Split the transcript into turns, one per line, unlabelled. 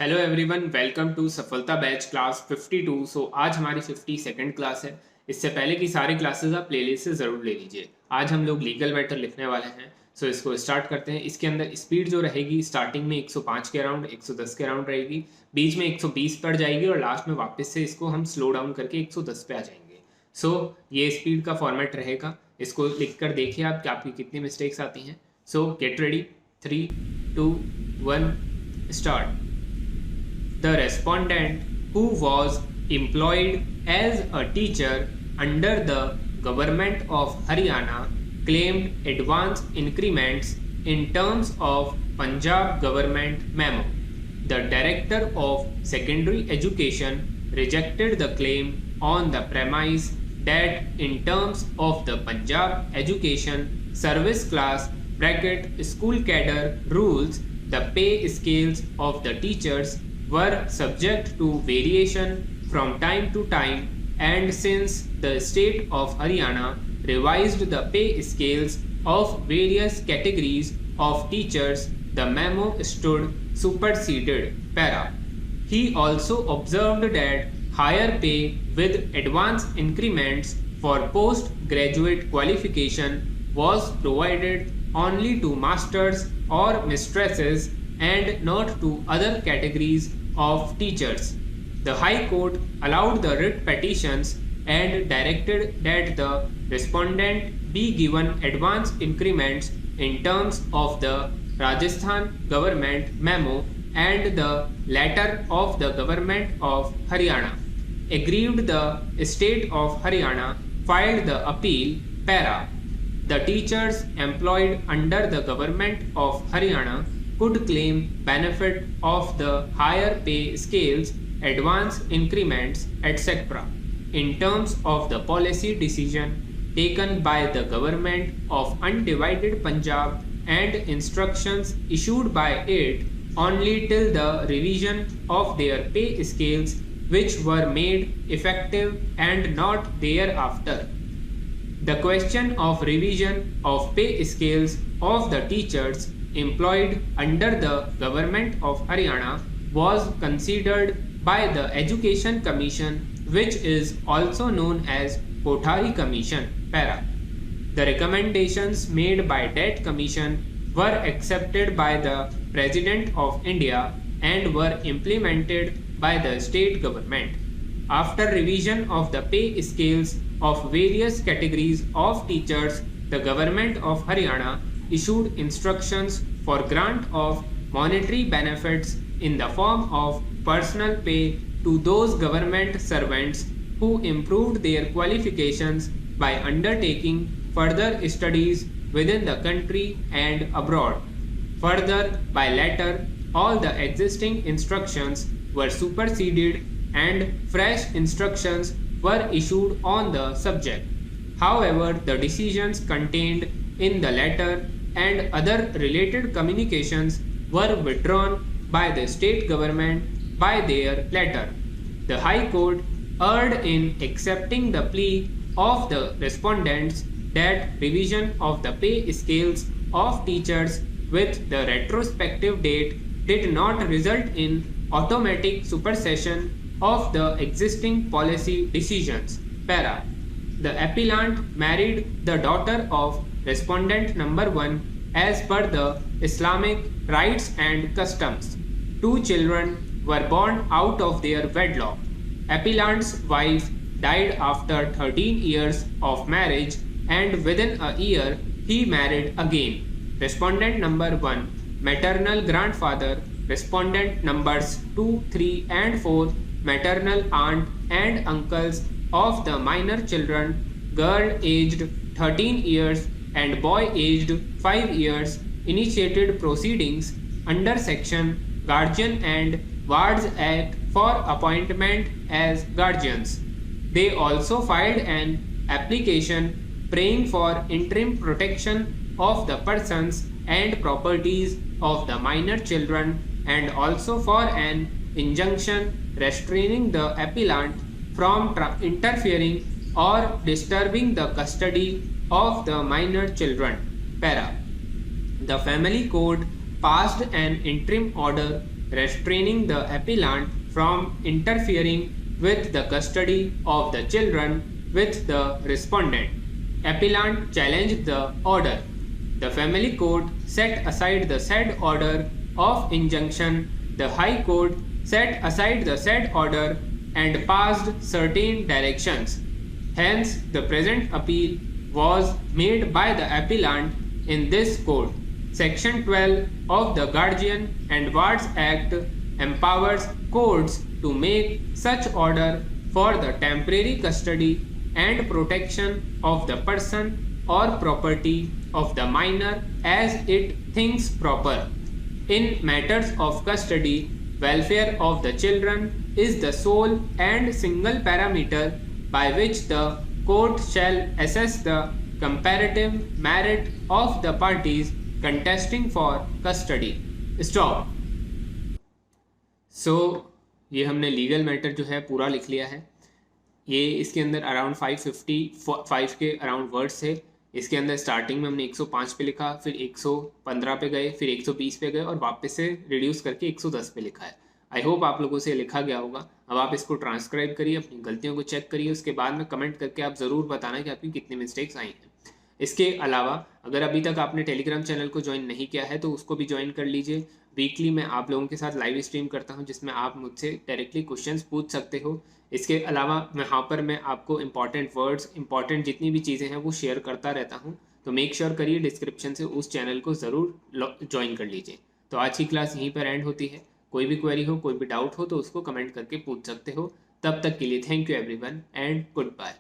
Hello everyone, welcome to सफलता batch class 52। आज हमारी 52nd क्लास है। इससे पहले की सारी क्लासेस आप प्लेलिस्ट से ज़रूर ले लीजिए। आज हम लोग लीगल मैटर लिखने वाले हैं। इसको स्टार्ट करते हैं। इसके अंदर स्पीड जो रहेगी, स्टार्टिंग में 105 के अराउंड 110 के अराउंड रहेगी, बीच में 120 पर जाएगी और लास्ट में वापस से इसको हम स्लो डाउन करके 110 पे आ जाएंगे। ये स्पीड का फॉर्मेट रहेगा। इसको लिख कर देखिए आप कि आपकी कितनी मिस्टेक्स आती हैं। Get ready, 3, 2, 1, start. The respondent, who was employed as a teacher under the government of Haryana, claimed advance increments in terms of Punjab government memo. The director of secondary education rejected the claim on the premise that in terms of the Punjab education service class bracket school cadre rules, the pay scales of the teachers were subject to variation from time to time, and since the state of Haryana revised the pay scales of various categories of teachers, the memo stood superseded. Para. He also observed that higher pay with advance increments for postgraduate qualification was provided only to masters or mistresses and not to other categories of teachers. The High Court allowed the writ petitions and directed that the respondent be given advance increments in terms of the Rajasthan government memo and the letter of the government of Haryana. Aggrieved, the state of Haryana filed the appeal. Para. The teachers employed under the government of Haryana could claim benefit of the higher pay scales, advance increments, etc. in terms of the policy decision taken by the government of undivided Punjab and instructions issued by it only till the revision of their pay scales, which were made effective and not thereafter. The question of revision of pay scales of the teachers employed under the government of Haryana was considered by the Education Commission, which is also known as Kothari Commission. Para. The recommendations made by that commission were accepted by the President of India and were implemented by the state government. After revision of the pay scales of various categories of teachers, the government of Haryana issued instructions for grant of monetary benefits in the form of personal pay to those government servants who improved their qualifications by undertaking further studies within the country and abroad. Further, by letter, all the existing instructions were superseded and fresh instructions were issued on the subject. However, the decisions contained in the letter and other related communications were withdrawn by the state government by their letter. The High Court erred in accepting the plea of the respondents that revision of the pay scales of teachers with the retrospective date did not result in automatic supersession of the existing policy decisions. Para. The appellant married the daughter of respondent number 1 as per the Islamic rites and customs. Two children were born out of their wedlock. Appellant's wife died after 13 years of marriage, and within a year he married again. Respondent number 1 maternal grandfather, respondent numbers 2, 3 and 4 maternal aunt and uncles of the minor children, girl aged 13 years and boy aged 5 years, initiated proceedings under section Guardian and Wards Act for appointment as guardians. They also filed an application praying for interim protection of the persons and properties of the minor children and also for an injunction restraining the appellant from interfering or disturbing the custody of the minor children. Para. The Family Code passed an interim order restraining the appellant from interfering with the custody of the children with the respondent. Appellant challenged the order. The family court set aside the said order of injunction. The High Court set aside the said order and passed certain directions. Hence, the present appeal was made by the appellant in this court. Section 12 of the Guardian and Wards Act empowers courts to make such order for the temporary custody and protection of the person or property of the minor as it thinks proper. In matters of custody, welfare of the children is the sole and single parameter by which the court shall assess the comparative merit of the parties contesting for custody. Stop. So ये हमने legal matter जो है पूरा लिख लिया है. ये इसके अंदर अराउंड 555 के अराउंड वर्ड्स है. इसके अंदर स्टार्टिंग में हमने 105 पे लिखा, फिर 115 पे गए, फिर 120 पे गए और वापस से रिड्यूस करके 110 पे लिखा है. आई होप आप लोगों से लिखा गया होगा. अब आप इसको ट्रांसक्राइब करिए, अपनी गलतियों को चेक करिए, उसके बाद में कमेंट करके आप ज़रूर बताना कि आपकी कितनी मिस्टेक्स आई हैं. इसके अलावा अगर अभी तक आपने टेलीग्राम चैनल को ज्वाइन नहीं किया है तो उसको भी ज्वाइन कर लीजिए. वीकली मैं आप लोगों के साथ लाइव स्ट्रीम करता हूं जिसमें आप मुझसे डायरेक्टली क्वेश्चंस पूछ सकते हो. इसके अलावा यहाँ पर मैं आपको इंपॉर्टेंट वर्ड्स, इंपॉर्टेंट जितनी भी चीज़ें हैं वो शेयर करता रहता हूँ. तो मेक श्योर करिए डिस्क्रिप्शन से उस चैनल को ज़रूर ज्वाइन कर लीजिए. तो आज की क्लास यहीं पर एंड होती है. कोई भी क्वेरी हो, कोई भी डाउट हो तो उसको कमेंट करके पूछ सकते हो. तब तक के लिए thank you everyone and good bye.